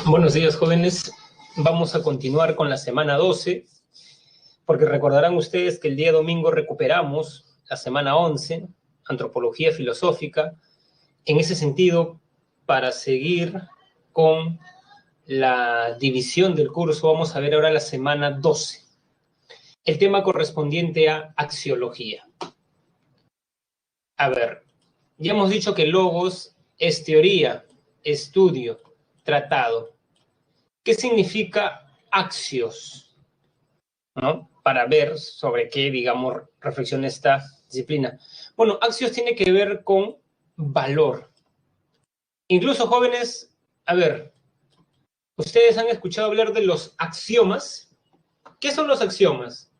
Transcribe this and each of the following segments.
Buenos días, jóvenes. Vamos a continuar con la semana 12, porque recordarán ustedes que el día domingo recuperamos la semana 11, Antropología Filosófica. En ese sentido, para seguir con la división del curso, vamos a ver ahora la semana 12, el tema correspondiente a axiología. A ver, ya hemos dicho que logos es teoría, estudio, tratado. ¿Qué significa axios? ¿No? Para ver sobre qué, digamos, reflexiona esta disciplina. Bueno, axios tiene que ver con valor. Incluso jóvenes, a ver, ¿ustedes han escuchado hablar de los axiomas? ¿Qué son los axiomas?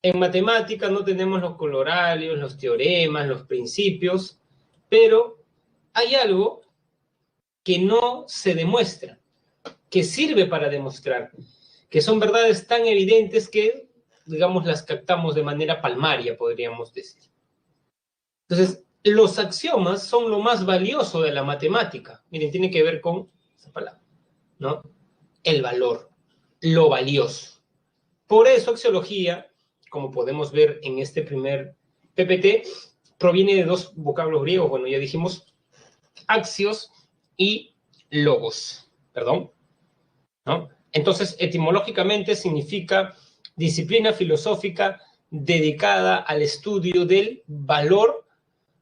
En matemáticas no tenemos los colorarios, los teoremas, los principios, pero hay algo que no se demuestra, que sirve para demostrar, que son verdades tan evidentes que, digamos, las captamos de manera palmaria, podríamos decir. Entonces, los axiomas son lo más valioso de la matemática. Miren, tiene que ver con esa palabra, ¿no? El valor, lo valioso. Por eso, axiología, como podemos ver en este primer PPT, proviene de dos vocablos griegos. Bueno, ya dijimos axios y logos, perdón, ¿no? Entonces, etimológicamente significa disciplina filosófica dedicada al estudio del valor,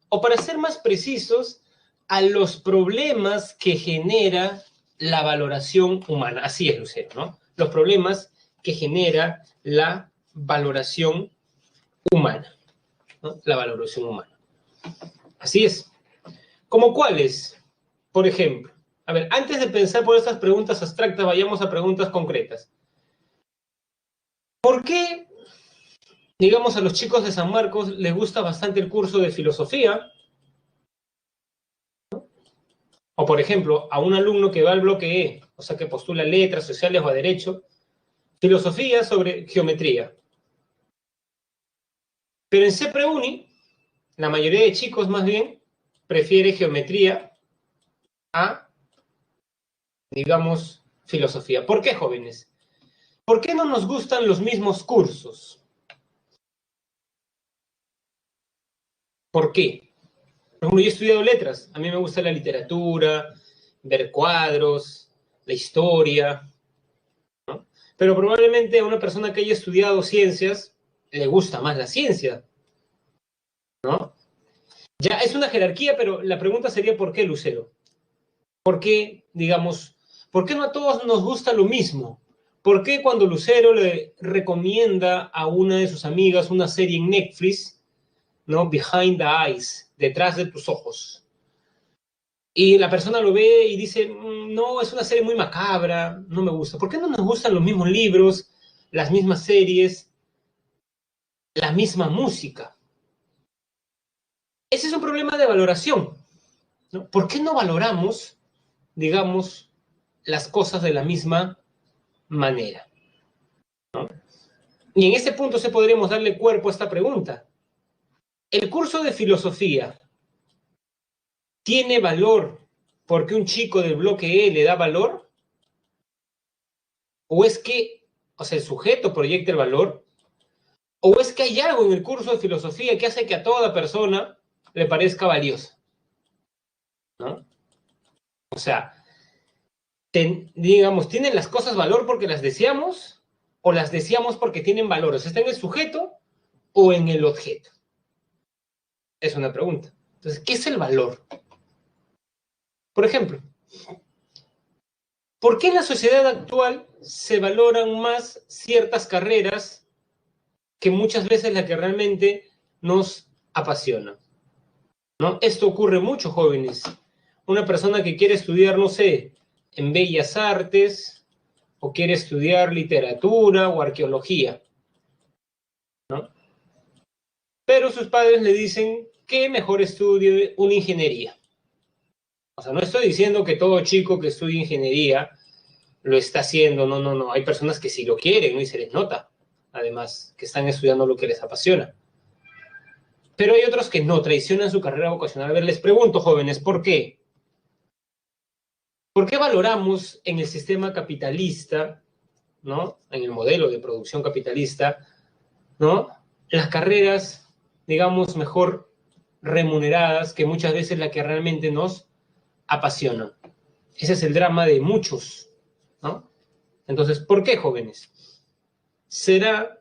o para ser más precisos, a los problemas que genera la valoración humana. Así es, Lucero, ¿no? Los problemas que genera la valoración humana, ¿no? La valoración humana. Así es. ¿Cómo cuáles? Por ejemplo, a ver, antes de pensar por estas preguntas abstractas, vayamos a preguntas concretas. ¿Por qué, digamos, a los chicos de San Marcos les gusta bastante el curso de filosofía? O, por ejemplo, a un alumno que va al bloque E, o sea, que postula letras, sociales o a derecho, filosofía sobre geometría. Pero en CEPREUNI, la mayoría de chicos, más bien, prefiere geometría a, digamos, filosofía. ¿Por qué, jóvenes? ¿Por qué no nos gustan los mismos cursos? ¿Por qué? Por ejemplo, yo he estudiado letras. A mí me gusta la literatura, ver cuadros, la historia, ¿no? Pero probablemente a una persona que haya estudiado ciencias le gusta más la ciencia, ¿no? Ya es una jerarquía, pero la pregunta sería ¿por qué, Lucero? ¿Por qué, digamos, por qué no a todos nos gusta lo mismo? ¿Por qué cuando Lucero le recomienda a una de sus amigas una serie en Netflix, ¿no? Behind the Eyes, detrás de tus ojos, y la persona lo ve y dice, no, es una serie muy macabra, no me gusta? ¿Por qué no nos gustan los mismos libros, las mismas series, la misma música? Ese es un problema de valoración, ¿no? ¿Por qué no valoramos, digamos, las cosas de la misma manera, ¿no? Y en este punto se podríamos darle cuerpo a esta pregunta. ¿El curso de filosofía tiene valor porque un chico del bloque E le da valor? ¿O es que, o sea, el sujeto proyecta el valor? ¿O es que hay algo en el curso de filosofía que hace que a toda persona le parezca valiosa, ¿no? O sea, digamos, ¿tienen las cosas valor porque las deseamos o las deseamos porque tienen valor? O sea, ¿está en el sujeto o en el objeto? Es una pregunta. Entonces, ¿qué es el valor? Por ejemplo, ¿por qué en la sociedad actual se valoran más ciertas carreras que muchas veces la que realmente nos apasiona, ¿no? Esto ocurre mucho, jóvenes. Una persona que quiere estudiar, no sé, en bellas artes, o quiere estudiar literatura o arqueología, ¿no? Pero sus padres le dicen que mejor estudie una ingeniería. O sea, no estoy diciendo que todo chico que estudie ingeniería lo está haciendo, no, no, no. Hay personas que sí lo quieren, ¿no? Y se les nota, además, que están estudiando lo que les apasiona. Pero hay otros que no, traicionan su carrera vocacional. A ver, les pregunto, jóvenes, ¿por qué? ¿Por qué valoramos en el sistema capitalista, ¿no? En el modelo de producción capitalista, ¿no? Las carreras, digamos, mejor remuneradas que muchas veces la que realmente nos apasionan? Ese es el drama de muchos, ¿no? Entonces, ¿por qué, jóvenes? ¿Será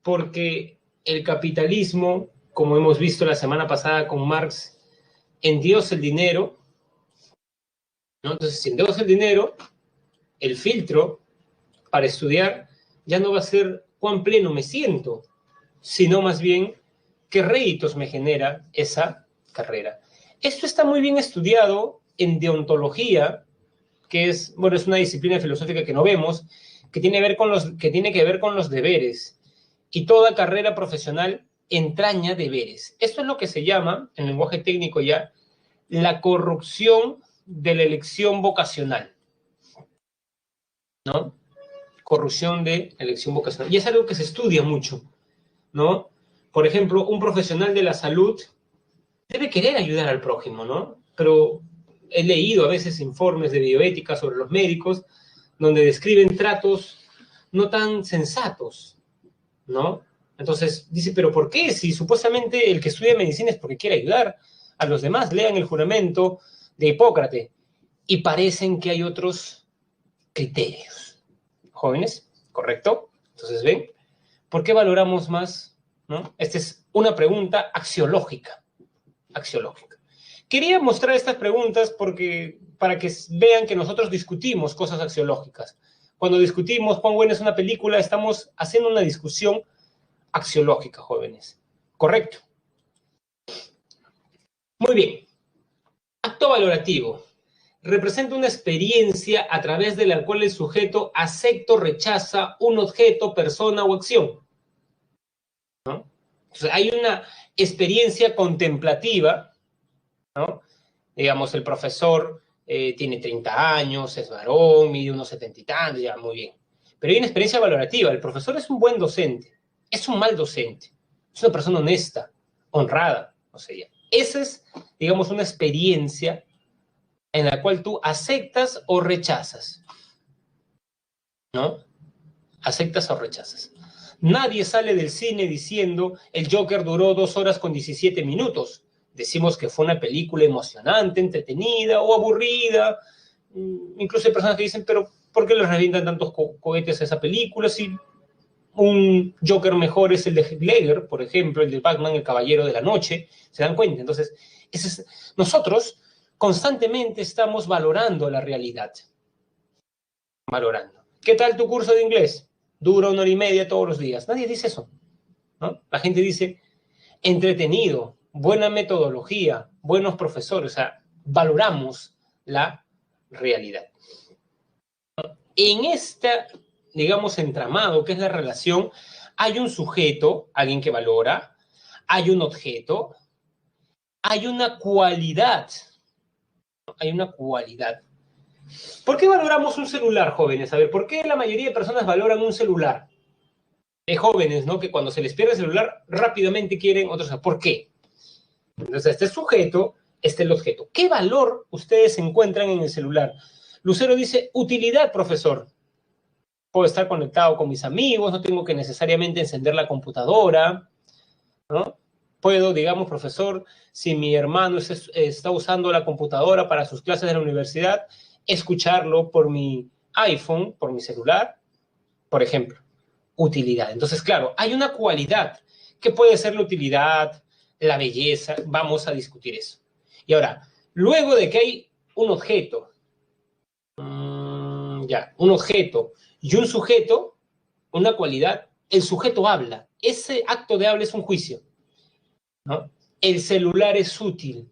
porque el capitalismo, como hemos visto la semana pasada con Marx, endiosa el dinero, ¿no? Entonces, si endiosa el dinero, el filtro para estudiar ya no va a ser cuán pleno me siento, sino más bien qué réditos me genera esa carrera. Esto está muy bien estudiado en deontología, que es, bueno, es una disciplina filosófica que no vemos, que tiene que ver con los deberes. Y toda carrera profesional entraña deberes. Esto es lo que se llama, en lenguaje técnico ya, la corrupción de la elección vocacional, ¿no? Corrupción de elección vocacional. Y es algo que se estudia mucho, ¿no? Por ejemplo, un profesional de la salud debe querer ayudar al prójimo, ¿no? Pero he leído a veces informes de bioética sobre los médicos donde describen tratos no tan sensatos, ¿no? Entonces dice, ¿pero por qué? Si supuestamente el que estudia medicina es porque quiere ayudar a los demás. Lean el juramento de Hipócrates y parecen que hay otros criterios. Jóvenes, ¿correcto? Entonces, ¿ven? ¿Por qué valoramos más? ¿No? Esta es una pregunta axiológica. Axiológica. Quería mostrar estas preguntas para que vean que nosotros discutimos cosas axiológicas. Cuando discutimos cuán buena es una película, estamos haciendo una discusión axiológica, jóvenes. ¿Correcto? Muy bien. Acto valorativo. Representa una experiencia a través de la cual el sujeto acepta o rechaza un objeto, persona o acción, ¿no? Entonces, hay una experiencia contemplativa, ¿no? Digamos, el profesor tiene 30 años, es varón, mide unos 70 y tantos, ya, muy bien. Pero hay una experiencia valorativa. El profesor es un buen docente, es un mal docente, es una persona honesta, honrada, no sé ya. Esa es, digamos, una experiencia en la cual tú aceptas o rechazas, ¿no? Aceptas o rechazas. Nadie sale del cine diciendo el Joker duró 2 horas con 17 minutos. Decimos que fue una película emocionante, entretenida o aburrida. Incluso hay personas que dicen, pero ¿por qué les revientan tantos cohetes a esa película? Si un Joker mejor es el de Heath Ledger, por ejemplo, el de Batman, el Caballero de la Noche. ¿Se dan cuenta? Entonces, nosotros constantemente estamos valorando la realidad. Valorando. ¿Qué tal tu curso de inglés? Dura 1 hora y media todos los días. Nadie dice eso, ¿no? La gente dice entretenido, buena metodología, buenos profesores. O sea, valoramos la realidad. En esta, digamos, entramado, que es la relación, hay un sujeto, alguien que valora, hay un objeto, hay una cualidad. Hay una cualidad. ¿Por qué valoramos un celular, jóvenes? A ver, ¿por qué la mayoría de personas valoran un celular? Hay jóvenes, ¿no? Que cuando se les pierde el celular, rápidamente quieren otros. ¿Por qué? Entonces, este sujeto, este es el objeto. ¿Qué valor ustedes encuentran en el celular? Lucero dice, utilidad, profesor. Puedo estar conectado con mis amigos, no tengo que necesariamente encender la computadora, ¿no? Puedo, digamos, profesor, si mi hermano está usando la computadora para sus clases de la universidad, escucharlo por mi iPhone, por mi celular, por ejemplo. Utilidad. Entonces, claro, hay una cualidad que puede ser la utilidad, la belleza, vamos a discutir eso. Y ahora, luego de que hay un objeto, un objeto y un sujeto, una cualidad, el sujeto habla. Ese acto de habla es un juicio, ¿no? El celular es útil,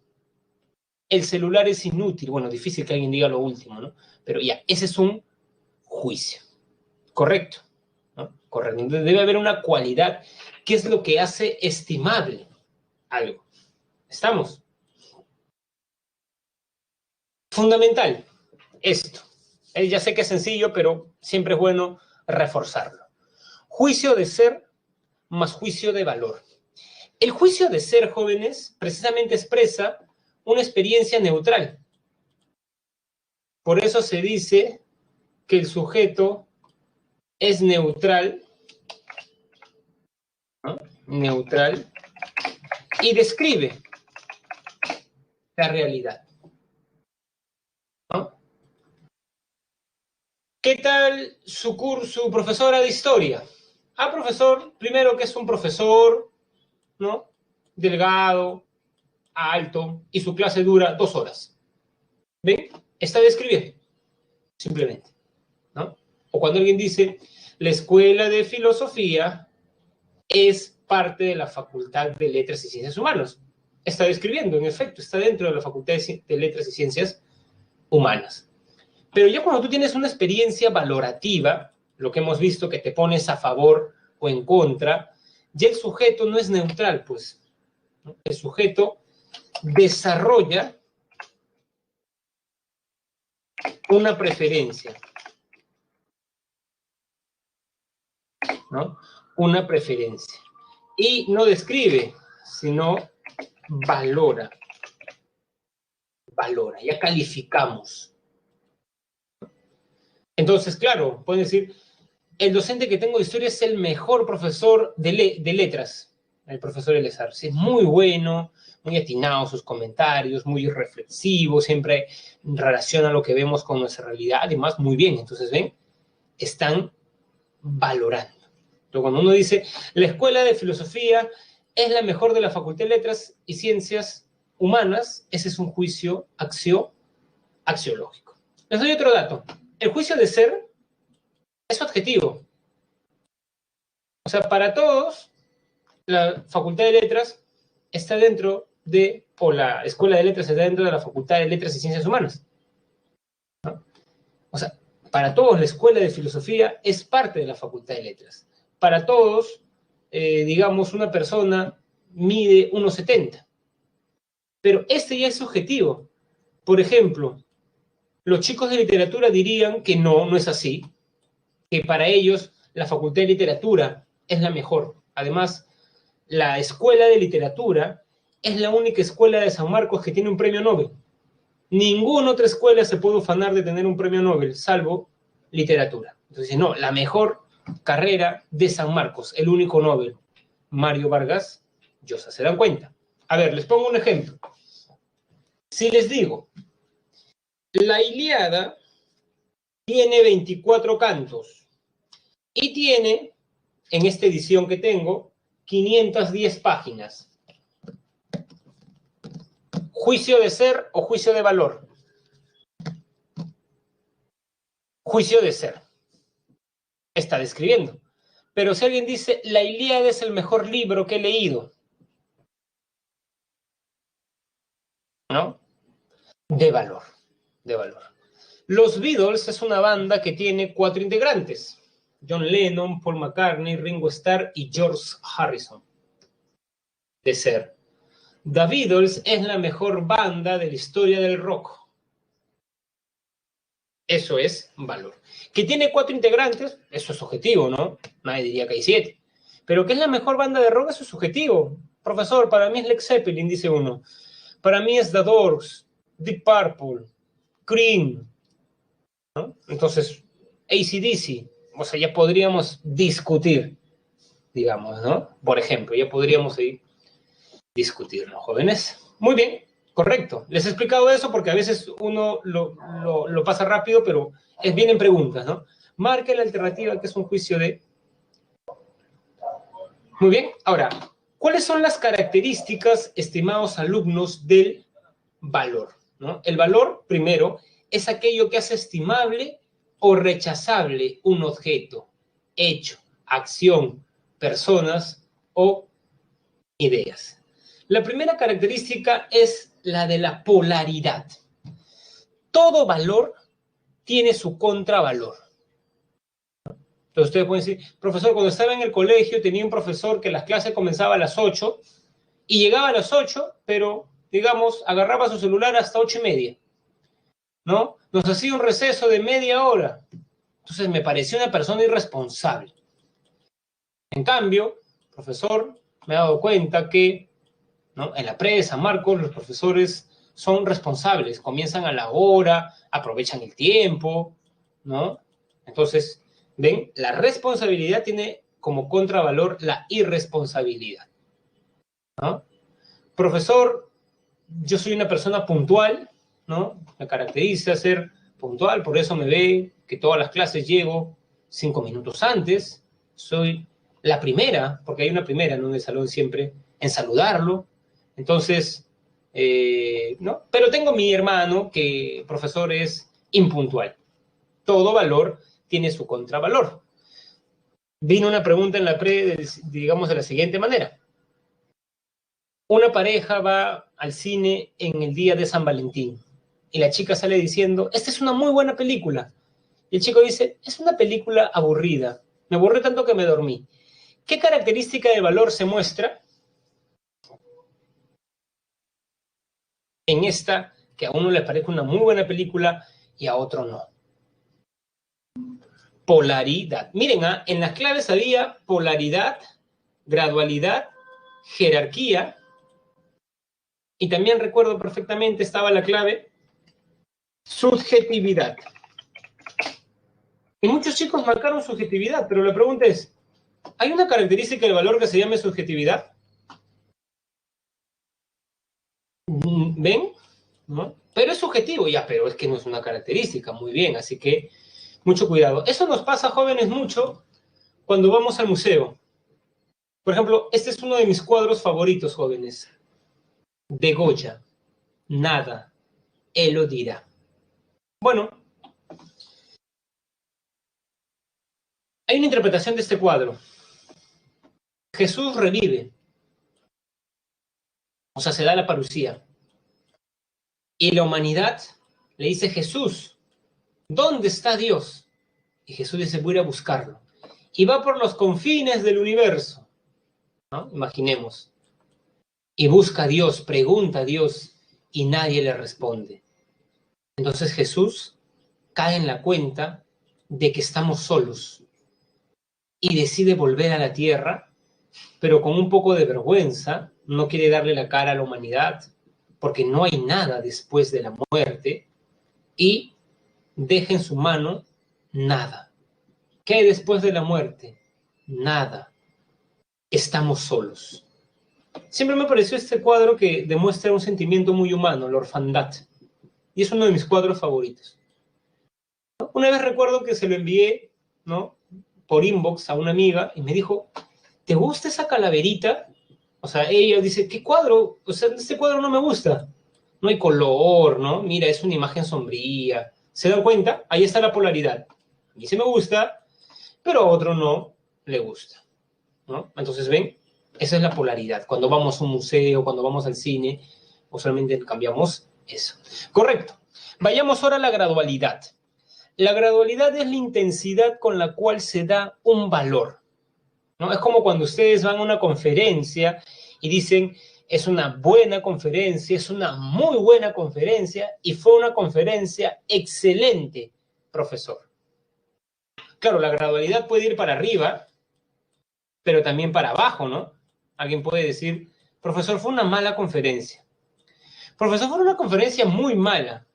el celular es inútil. Bueno, difícil que alguien diga lo último, ¿no? Pero ya, ese es un juicio. Correcto, ¿no? Correcto. Debe haber una cualidad que es lo que hace estimable algo. ¿Estamos? Fundamental, esto. Ya sé que es sencillo, pero siempre es bueno reforzarlo. Juicio de ser más juicio de valor. El juicio de ser, jóvenes, precisamente expresa una experiencia neutral. Por eso se dice que el sujeto es neutral, ¿no? Neutral, y describe la realidad, ¿no? ¿Qué tal su profesora de historia? Profesor, primero que es un profesor, ¿no? Delgado, alto, y su clase dura 2 horas. ¿Ven? Está describiendo, simplemente, ¿no? O cuando alguien dice, la escuela de filosofía es parte de la Facultad de Letras y Ciencias Humanas. Está describiendo, en efecto, está dentro de la Facultad de Letras y Ciencias Humanas. Pero ya cuando tú tienes una experiencia valorativa, lo que hemos visto que te pones a favor o en contra, ya el sujeto no es neutral, pues, ¿no? El sujeto desarrolla una preferencia, ¿no? Una preferencia. Y no describe, sino valora. Valora, ya calificamos. Entonces, claro, pueden decir, el docente que tengo de historia es el mejor profesor de letras, el profesor Elezar. Es muy bueno, muy atinado sus comentarios, muy reflexivo, siempre relaciona lo que vemos con nuestra realidad, además, muy bien. Entonces, ven, están valorando. Entonces, cuando uno dice, la escuela de filosofía es la mejor de la Facultad de Letras y Ciencias Humanas, ese es un juicio axiológico. Les doy otro dato. El juicio de ser es objetivo. O sea, para todos, la Facultad de Letras está dentro de, o la Escuela de Letras está dentro de la Facultad de Letras y Ciencias Humanas, ¿no? O sea, para todos la Escuela de Filosofía es parte de la Facultad de Letras. Para todos, digamos, una persona mide 1,70. Pero este ya es subjetivo. Por ejemplo, los chicos de literatura dirían que no es así, que para ellos la Facultad de Literatura es la mejor. Además, la Escuela de Literatura es la única escuela de San Marcos que tiene un premio Nobel. Ninguna otra escuela se puede ufanar de tener un premio Nobel, salvo literatura. Entonces, no, la mejor carrera de San Marcos, el único Nobel, Mario Vargas Llosa. ¿Se dan cuenta? A ver, les pongo un ejemplo. Si les digo, la Ilíada tiene 24 cantos y tiene, en esta edición que tengo, 510 páginas. ¿Juicio de ser o juicio de valor? Juicio de ser. Está describiendo. Pero si alguien dice, la Ilíada es el mejor libro que he leído, ¿no? De valor, de valor. Los Beatles es una banda que tiene 4 integrantes. John Lennon, Paul McCartney, Ringo Starr y George Harrison. De ser. The Beatles es la mejor banda de la historia del rock. Eso es valor. Que tiene 4 integrantes, eso es subjetivo, ¿no? Nadie diría que hay 7. Pero que es la mejor banda de rock, eso es subjetivo. Profesor, para mí es Led Zeppelin, dice uno. Para mí es The Doors, Deep Purple, Cream, ¿no? Entonces, AC/DC, o sea, ya podríamos discutir, digamos, ¿no? Por ejemplo, ya podríamos ahí discutir, ¿no, jóvenes? Muy bien, correcto. Les he explicado eso porque a veces uno lo pasa rápido, pero es bien en preguntas, ¿no? Marque la alternativa que es un juicio de... Muy bien, ahora, ¿cuáles son las características, estimados alumnos, del valor? ¿No? El valor, primero, es aquello que hace estimable o rechazable un objeto, hecho, acción, personas o ideas. La primera característica es la de la polaridad. Todo valor tiene su contravalor. Entonces ustedes pueden decir, profesor, cuando estaba en el colegio tenía un profesor que las clases comenzaban a las 8 y llegaba a las 8, pero, digamos, agarraba su celular hasta 8:30, ¿no? Nos hacía un receso de media hora. Entonces me pareció una persona irresponsable. En cambio, profesor, me he dado cuenta que, ¿no?, en la pre de San Marcos los profesores son responsables, comienzan a la hora, aprovechan el tiempo, ¿no? Entonces, ven, la responsabilidad tiene como contravalor la irresponsabilidad, ¿no? Profesor, yo soy una persona puntual, ¿no? Me caracteriza ser puntual, por eso me ve que todas las clases llego 5 minutos antes. Soy la primera, porque hay una primera, ¿no? En el salón siempre, en saludarlo. Entonces, ¿no? Pero tengo mi hermano que, profesor, es impuntual. Todo valor tiene su contravalor. Vino una pregunta en la digamos, de la siguiente manera. Una pareja va al cine en el día de San Valentín y la chica sale diciendo, esta es una muy buena película. Y el chico dice, es una película aburrida. Me aburrí tanto que me dormí. ¿Qué característica de valor se muestra en esta que a uno le parece una muy buena película y a otro no? Polaridad. Miren, en las claves había polaridad, gradualidad, jerarquía, y también recuerdo perfectamente estaba la clave subjetividad. Y muchos chicos marcaron subjetividad, pero la pregunta es, ¿hay una característica del valor que se llame subjetividad? ¿Ven? ¿No? Pero es subjetivo, ya, pero es que no es una característica, muy bien, así que mucho cuidado. Eso nos pasa, jóvenes, mucho cuando vamos al museo. Por ejemplo, este es uno de mis cuadros favoritos, jóvenes. De Goya, nada, él lo dirá. Bueno, hay una interpretación de este cuadro. Jesús revive, o sea, se da la parucía. Y la humanidad le dice, Jesús, ¿dónde está Dios? Y Jesús dice, voy a ir a buscarlo. Y va por los confines del universo, ¿no? Imaginemos. Y busca a Dios, pregunta a Dios, y nadie le responde. Entonces Jesús cae en la cuenta de que estamos solos y decide volver a la tierra, pero con un poco de vergüenza, no quiere darle la cara a la humanidad, porque no hay nada después de la muerte, y deja en su mano nada. ¿Qué hay después de la muerte? Nada. Estamos solos. Siempre me pareció este cuadro que demuestra un sentimiento muy humano, la orfandad, y es uno de mis cuadros favoritos. Una vez recuerdo que se lo envié, ¿no?, por inbox a una amiga y me dijo, ¿te gusta esa calaverita? O sea, ella dice, ¿qué cuadro? O sea, este cuadro no me gusta. No hay color, ¿no? Mira, es una imagen sombría. ¿Se dan cuenta? Ahí está la polaridad. A mí sí me gusta, pero a otro no le gusta, ¿no? Entonces, ¿ven? Esa es la polaridad. Cuando vamos a un museo, cuando vamos al cine, usualmente cambiamos eso. Correcto. Vayamos ahora a la gradualidad. La gradualidad es la intensidad con la cual se da un valor, ¿no? Es como cuando ustedes van a una conferencia y dicen, es una buena conferencia, es una muy buena conferencia y fue una conferencia excelente, profesor. Claro, la gradualidad puede ir para arriba, pero también para abajo, ¿no? Alguien puede decir, profesor, fue una mala conferencia. Profesor, fue una conferencia muy mala.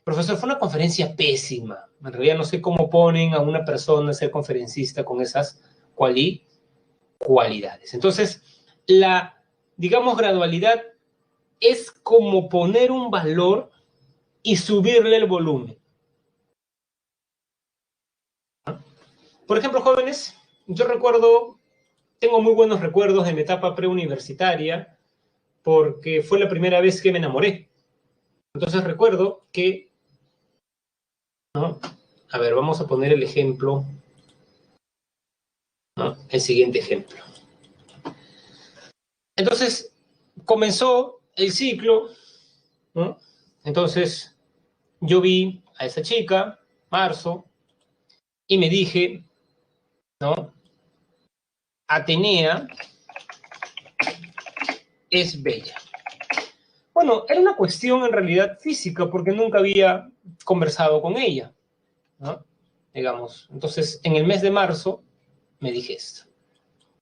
Profesor, fue una conferencia pésima. En realidad no sé cómo ponen a una persona a ser conferencista con esas cualidades. Entonces, la, digamos, gradualidad es como poner un valor y subirle el volumen. Por ejemplo, jóvenes, yo recuerdo, tengo muy buenos recuerdos de mi etapa preuniversitaria porque fue la primera vez que me enamoré. Entonces recuerdo que, ¿no? A ver, vamos a poner el ejemplo, ¿no? El siguiente ejemplo. Entonces, comenzó el ciclo, ¿no? Entonces, yo vi a esa chica, marzo, y me dije, ¿no? Atenea es bella. Bueno, era una cuestión en realidad física porque nunca había conversado con ella, ¿no? Digamos. Entonces, en el mes de marzo me dije esto.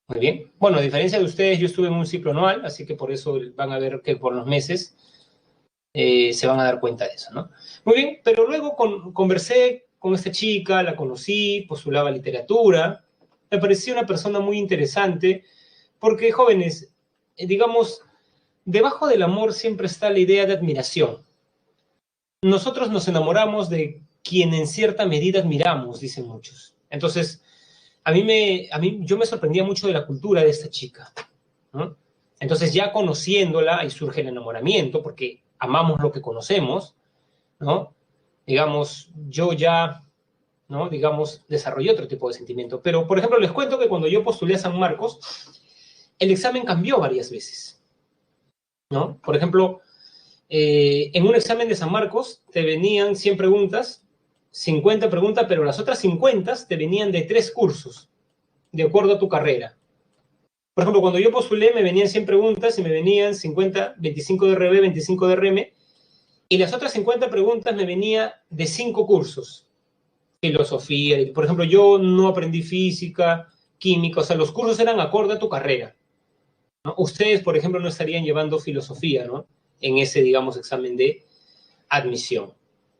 Muy bien. Bueno, a diferencia de ustedes, yo estuve en un ciclo anual, así que por eso van a ver que por los meses. se van a dar cuenta de eso, ¿no? Muy bien, pero luego conversé con esta chica, la conocí, postulaba literatura, me parecía una persona muy interesante, porque jóvenes, digamos, debajo del amor siempre está la idea de admiración. Nosotros nos enamoramos de quien en cierta medida admiramos, dicen muchos. Entonces, yo me sorprendía mucho de la cultura de esta chica, ¿no? Entonces, ya conociéndola, ahí surge el enamoramiento, porque amamos lo que conocemos, ¿no? Digamos, yo ya, ¿no? Digamos, desarrollé otro tipo de sentimiento. Pero, por ejemplo, les cuento que cuando yo postulé a San Marcos, el examen cambió varias veces, ¿no? Por ejemplo, en un examen de San Marcos te venían 100 preguntas, 50 preguntas, pero las otras 50 te venían de 3 cursos, de acuerdo a tu carrera. Por ejemplo, cuando yo postulé me venían 100 preguntas y me venían 50, 25 de RB, 25 de RM, y las otras 50 preguntas me venía de 5 cursos. Filosofía, por ejemplo, yo no aprendí física, química, o sea, los cursos eran acorde a tu carrera, ¿no? Ustedes, por ejemplo, no estarían llevando filosofía, ¿no? En ese, digamos, examen de admisión,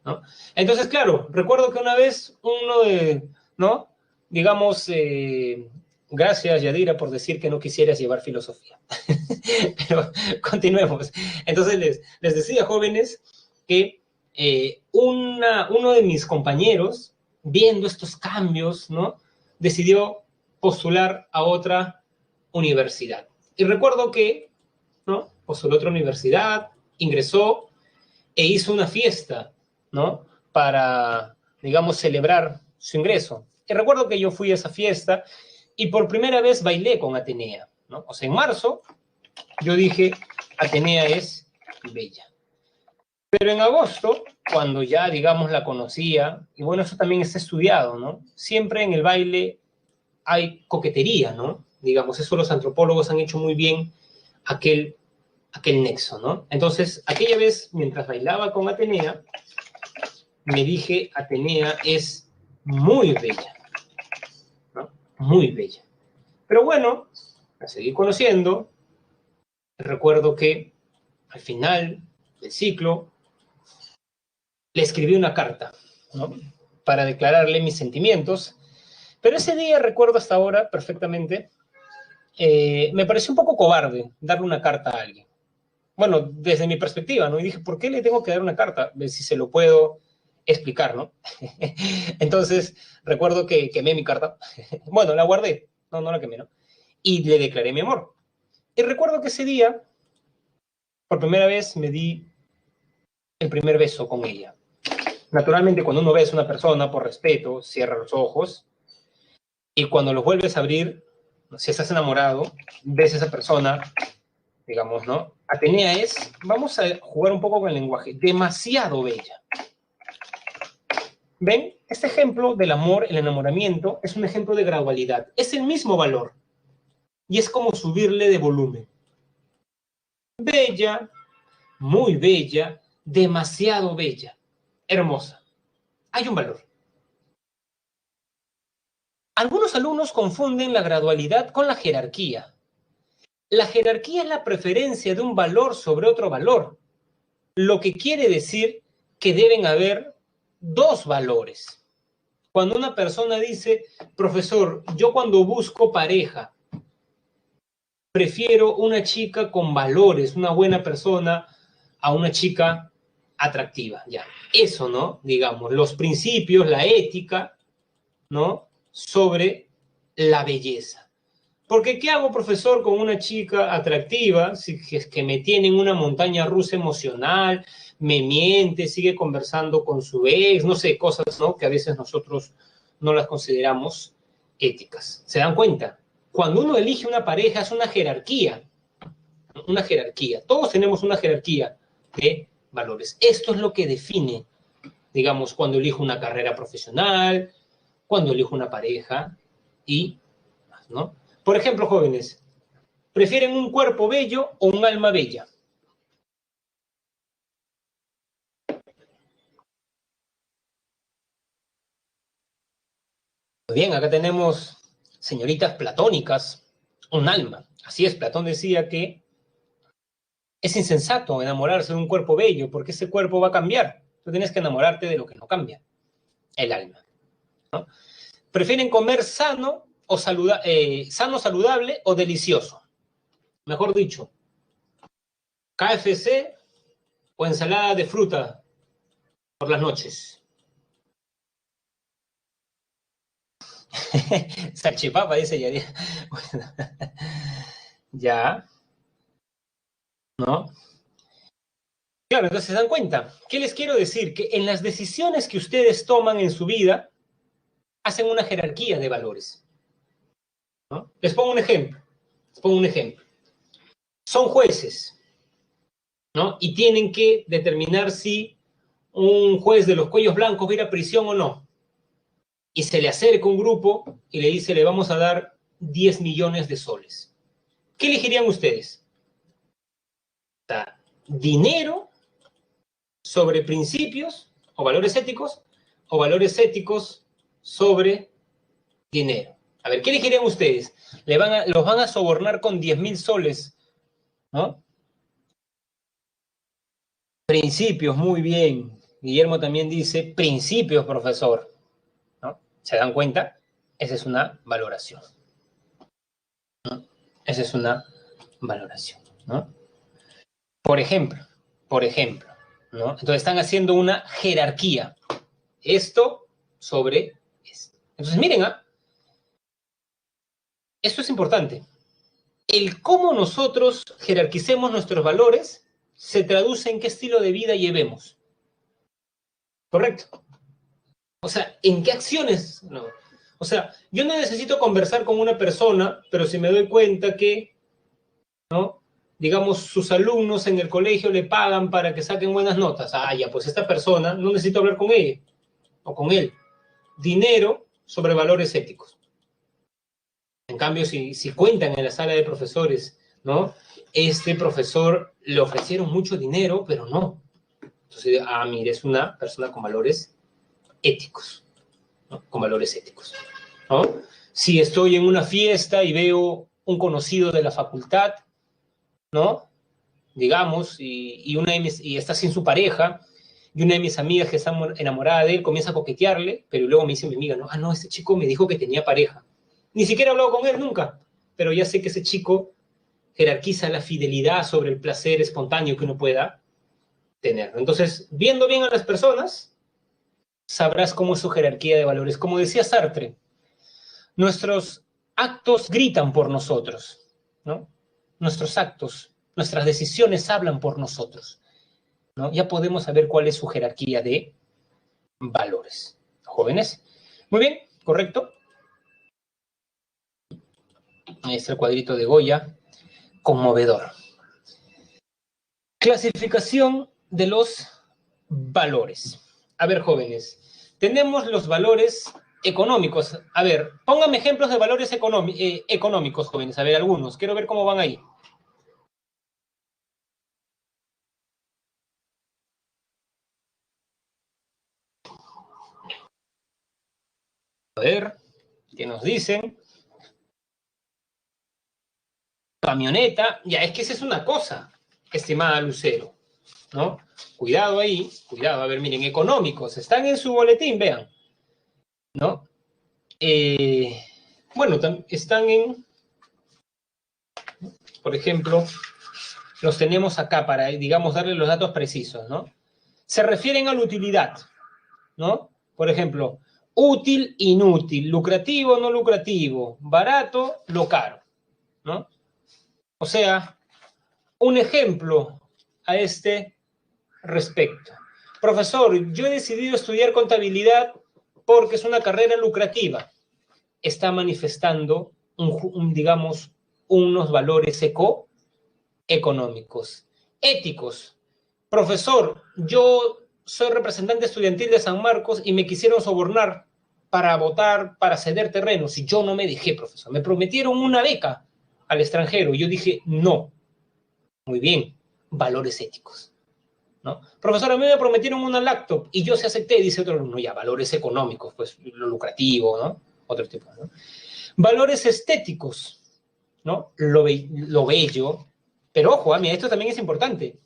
¿no? Entonces, claro, recuerdo que una vez ¿no? Digamos, gracias, Yadira, por decir que no quisieras llevar filosofía. Pero continuemos. Entonces, les decía, jóvenes, que uno de mis compañeros, viendo estos cambios, ¿no? Decidió postular a otra universidad. Y recuerdo que, ¿no? Postuló a otra universidad, ingresó e hizo una fiesta, ¿no? Para, digamos, celebrar su ingreso. Y recuerdo que yo fui a esa fiesta y por primera vez bailé con Atenea, ¿no? O sea, en marzo yo dije, Atenea es bella. Pero en agosto, cuando ya, digamos, la conocía, y bueno, eso también está estudiado, ¿no? Siempre en el baile hay coquetería, ¿no? Digamos, eso los antropólogos han hecho muy bien aquel nexo, ¿no? Entonces, aquella vez, mientras bailaba con Atenea, me dije, Atenea es muy bella, ¿no? Muy bella. Pero bueno, la seguí conociendo. Recuerdo que al final del ciclo le escribí una carta, ¿no? Para declararle mis sentimientos. Pero ese día, recuerdo hasta ahora perfectamente, me pareció un poco cobarde darle una carta a alguien. Bueno, desde mi perspectiva, ¿no? Y dije, ¿por qué le tengo que dar una carta? Si se lo puedo explicar, ¿no? Entonces, recuerdo que quemé mi carta. Bueno, la guardé. No la quemé, ¿no? Y le declaré mi amor. Y recuerdo que ese día, por primera vez, me di el primer beso con ella. Naturalmente, cuando uno besa a una persona, por respeto, cierra los ojos. Y cuando los vuelves a abrir, si estás enamorado, ves a esa persona, digamos, ¿no? Atenea es, vamos a jugar un poco con el lenguaje, demasiado bella. ¿Ven? Este ejemplo del amor, el enamoramiento, es un ejemplo de gradualidad. Es el mismo valor. Y es como subirle de volumen. Bella, muy bella, demasiado bella, hermosa. Hay un valor. Algunos alumnos confunden la gradualidad con la jerarquía. La jerarquía es la preferencia de un valor sobre otro valor, lo que quiere decir que deben haber dos valores. Cuando una persona dice, profesor, yo cuando busco pareja, prefiero una chica con valores, una buena persona, a una chica atractiva, ya. Eso, ¿no? Digamos, los principios, la ética, ¿no? Sobre la belleza. Porque ¿qué hago, profesor, con una chica atractiva si es que me tiene en una montaña rusa emocional, me miente, sigue conversando con su ex, no sé, cosas, ¿no? Que a veces nosotros no las consideramos éticas. ¿Se dan cuenta? Cuando uno elige una pareja es una jerarquía, ¿no? Una jerarquía. Todos tenemos una jerarquía de valores. Esto es lo que define, digamos, cuando elijo una carrera profesional, cuando elijo una pareja y más, ¿no? Por ejemplo, jóvenes, ¿prefieren un cuerpo bello o un alma bella? Muy bien, acá tenemos señoritas platónicas, un alma. Así es, Platón decía que Es insensato enamorarse de un cuerpo bello, porque ese cuerpo va a cambiar. Tú tienes que enamorarte de lo que no cambia, el alma, ¿no? Prefieren comer sano, o sano, saludable o delicioso. Mejor dicho, KFC o ensalada de fruta por las noches. Salchipapa, dice Yadir. Bueno, ya, ¿no? Claro, entonces se dan cuenta. ¿Qué les quiero decir? Que en las decisiones que ustedes toman en su vida, hacen una jerarquía de valores, ¿no? Les pongo un ejemplo. Son jueces, ¿no? Y tienen que determinar si un juez de los cuellos blancos va a ir a prisión o no. Y se le acerca un grupo y le dice, le vamos a dar 10 millones de soles. ¿Qué elegirían ustedes? ¿Dinero sobre principios o valores éticos sobre dinero? A ver, ¿qué elegirían ustedes? Los van a sobornar con 10.000 soles, ¿no? Principios, muy bien. Guillermo también dice, principios, profesor, ¿no? ¿Se dan cuenta? Esa es una valoración, ¿no? Esa es una valoración, ¿no? Por ejemplo, ¿no? Entonces están haciendo una jerarquía. Esto sobre esto. Entonces, miren, esto es importante. El cómo nosotros jerarquicemos nuestros valores se traduce en qué estilo de vida llevemos. ¿Correcto? O sea, ¿en qué acciones? No. O sea, yo no necesito conversar con una persona, pero si me doy cuenta que, ¿no? Digamos, sus alumnos en el colegio le pagan para que saquen buenas notas. Ah, ya, pues esta persona, no necesito hablar con ella o con él. Dinero sobre valores éticos. En cambio, si cuentan en la sala de profesores, ¿no? Este profesor le ofrecieron mucho dinero, pero no. Entonces, mire, es una persona con valores éticos, ¿no? Con valores éticos, ¿no? Si estoy en una fiesta y veo un conocido de la facultad, ¿no? Digamos, y está sin su pareja, y una de mis amigas que está enamorada de él comienza a coquetearle, pero luego me dice mi amiga, no, este chico me dijo que tenía pareja. Ni siquiera he hablado con él nunca, pero ya sé que ese chico jerarquiza la fidelidad sobre el placer espontáneo que uno pueda tener. Entonces, viendo bien a las personas, sabrás cómo es su jerarquía de valores. Como decía Sartre, nuestros actos gritan por nosotros, ¿no? Nuestros actos, nuestras decisiones hablan por nosotros, ¿no? Ya podemos saber cuál es su jerarquía de valores. ¿Jóvenes? Muy bien, correcto. Ahí está el cuadrito de Goya. Conmovedor. Clasificación de los valores. A ver, jóvenes, tenemos los valores económicos. A ver, pónganme ejemplos de valores económicos, jóvenes. A ver, algunos. Quiero ver cómo van ahí. A ver, ¿qué nos dicen? Camioneta. Ya, es que esa es una cosa, estimada Lucero, ¿no? Cuidado ahí, cuidado. A ver, miren, económicos. Están en su boletín, vean, ¿no? Bueno, están en, por ejemplo, los tenemos acá para, digamos, darle los datos precisos, ¿no? Se refieren a la utilidad, ¿no? Por ejemplo, útil, inútil, lucrativo, no lucrativo, barato, lo caro, ¿no? O sea, un ejemplo a este respecto. Profesor, yo he decidido estudiar contabilidad porque es una carrera lucrativa. Está manifestando, digamos, unos valores económicos. Éticos. Profesor, yo soy representante estudiantil de San Marcos y me quisieron sobornar para votar, para ceder terrenos, y yo no me dejé, profesor. Me prometieron una beca al extranjero y yo dije no. Muy bien, valores éticos, ¿no? Profesor, a mí me prometieron una laptop y yo se acepté, dice otro alumno, ya, valores económicos, pues lo lucrativo, ¿no? Otro tipo, ¿no? Valores estéticos, ¿no? Lo bello, Pero ojo, mira, esto también es importante.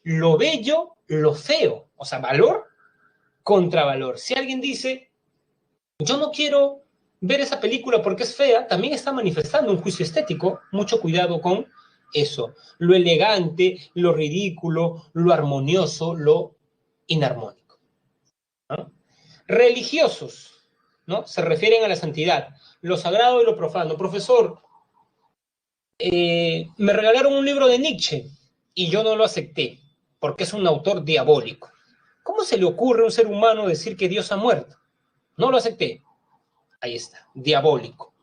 Lo bello, lo feo. O sea, valor contra valor. Si alguien dice, yo no quiero ver esa película porque es fea, también está manifestando un juicio estético. Mucho cuidado con eso. Lo elegante, lo ridículo, lo armonioso, lo inarmónico, ¿no? Religiosos, ¿no? Se refieren a la santidad, lo sagrado y lo profano. Profesor, me regalaron un libro de Nietzsche y yo no lo acepté porque es un autor diabólico. ¿Cómo se le ocurre a un ser humano decir que Dios ha muerto? No lo acepté. Ahí está, diabólico,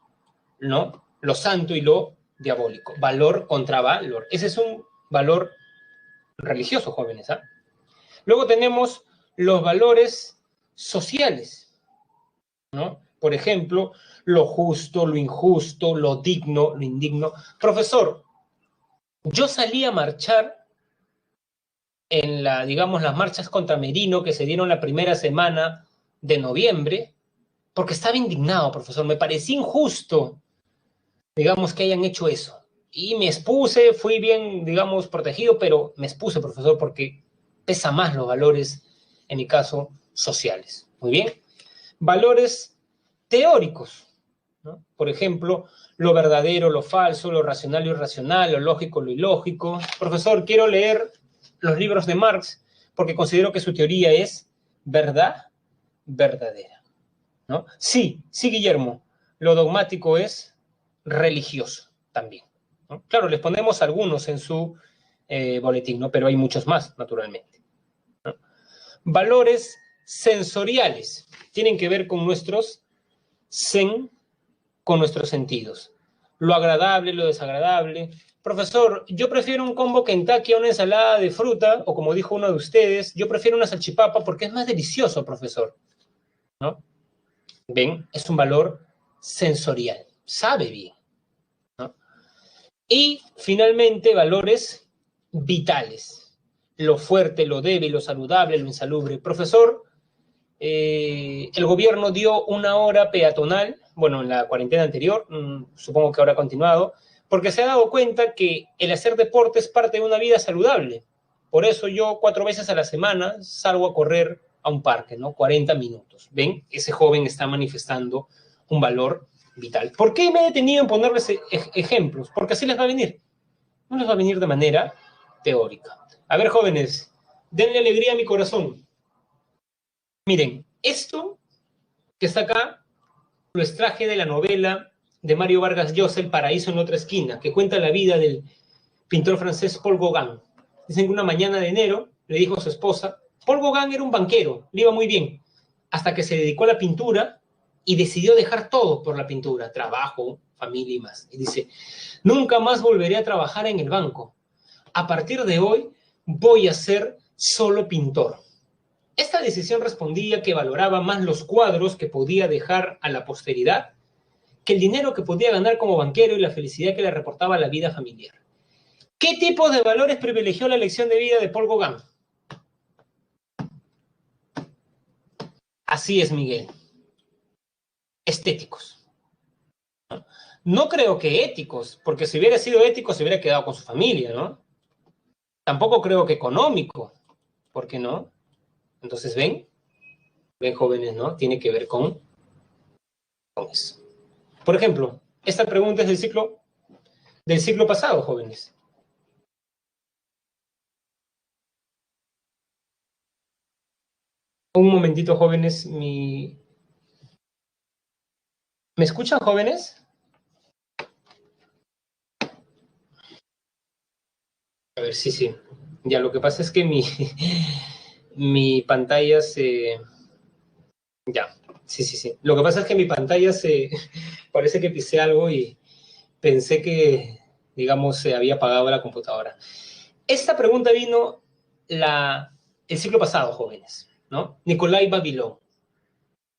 ¿no? Lo santo y lo diabólico. Valor contra valor. Ese es un valor religioso, jóvenes, ¿ah? Luego tenemos los valores sociales, ¿no? Por ejemplo, lo justo, lo injusto, lo digno, lo indigno. Profesor, yo salí a marchar en digamos, las marchas contra Merino que se dieron la primera semana de noviembre, porque estaba indignado, profesor. Me parecía injusto, digamos, que hayan hecho eso. Y me expuse, fui bien, digamos, protegido, pero me expuse, profesor, porque pesa más los valores, en mi caso, sociales. Muy bien. Valores teóricos, ¿no? Por ejemplo, lo verdadero, lo falso, lo racional, lo irracional, lo lógico, lo ilógico. Profesor, quiero leer los libros de Marx porque considero que su teoría es verdad verdadera, ¿no? Sí, sí, Guillermo, lo dogmático es religioso también, ¿no? Claro, les ponemos algunos en su boletín, ¿no? Pero hay muchos más, naturalmente, ¿no? Valores sensoriales tienen que ver con nuestros con nuestros sentidos. Lo agradable, lo desagradable. Profesor, yo prefiero un combo Kentucky a una ensalada de fruta, o como dijo uno de ustedes, yo prefiero una salchipapa porque es más delicioso, profesor, ¿no? ¿Ven? Es un valor sensorial. Sabe bien, ¿no? Y finalmente, valores vitales. Lo fuerte, lo débil, lo saludable, lo insalubre. Profesor, el gobierno dio una hora peatonal, bueno, en la cuarentena anterior, supongo que ahora ha continuado, porque se ha dado cuenta que el hacer deporte es parte de una vida saludable. Por eso yo 4 veces a la semana salgo a correr a un parque, ¿no? 40 minutos. ¿Ven? Ese joven está manifestando un valor vital. ¿Por qué me he detenido en ponerles ejemplos? Porque así les va a venir. No les va a venir de manera teórica. A ver, jóvenes, denle alegría a mi corazón. Miren, esto que está acá lo extraje de la novela de Mario Vargas Llosa, El paraíso en la otra esquina, que cuenta la vida del pintor francés Paul Gauguin. Dicen que una mañana de enero le dijo a su esposa, Paul Gauguin era un banquero, le iba muy bien, hasta que se dedicó a la pintura y decidió dejar todo por la pintura, trabajo, familia y más. Y dice, nunca más volveré a trabajar en el banco. A partir de hoy voy a ser solo pintor. Esta decisión respondía que valoraba más los cuadros que podía dejar a la posteridad que el dinero que podía ganar como banquero y la felicidad que le reportaba la vida familiar. ¿Qué tipo de valores privilegió la elección de vida de Paul Gauguin? Así es, Miguel. Estéticos. No creo que éticos, porque si hubiera sido ético se hubiera quedado con su familia, ¿no? Tampoco creo que económico, ¿por qué no? Entonces, ven jóvenes, ¿no? Tiene que ver con eso. Por ejemplo, esta pregunta es del ciclo pasado, jóvenes. Un momentito, jóvenes. ¿Me escuchan, jóvenes? A ver, sí. Ya, lo que pasa es que mi pantalla se... Ya, sí. Lo que pasa es que mi pantalla se... Parece que pisé algo y pensé que, digamos, se había apagado la computadora. Esta pregunta vino el siglo pasado, jóvenes, ¿no? Nicolai Vavilov,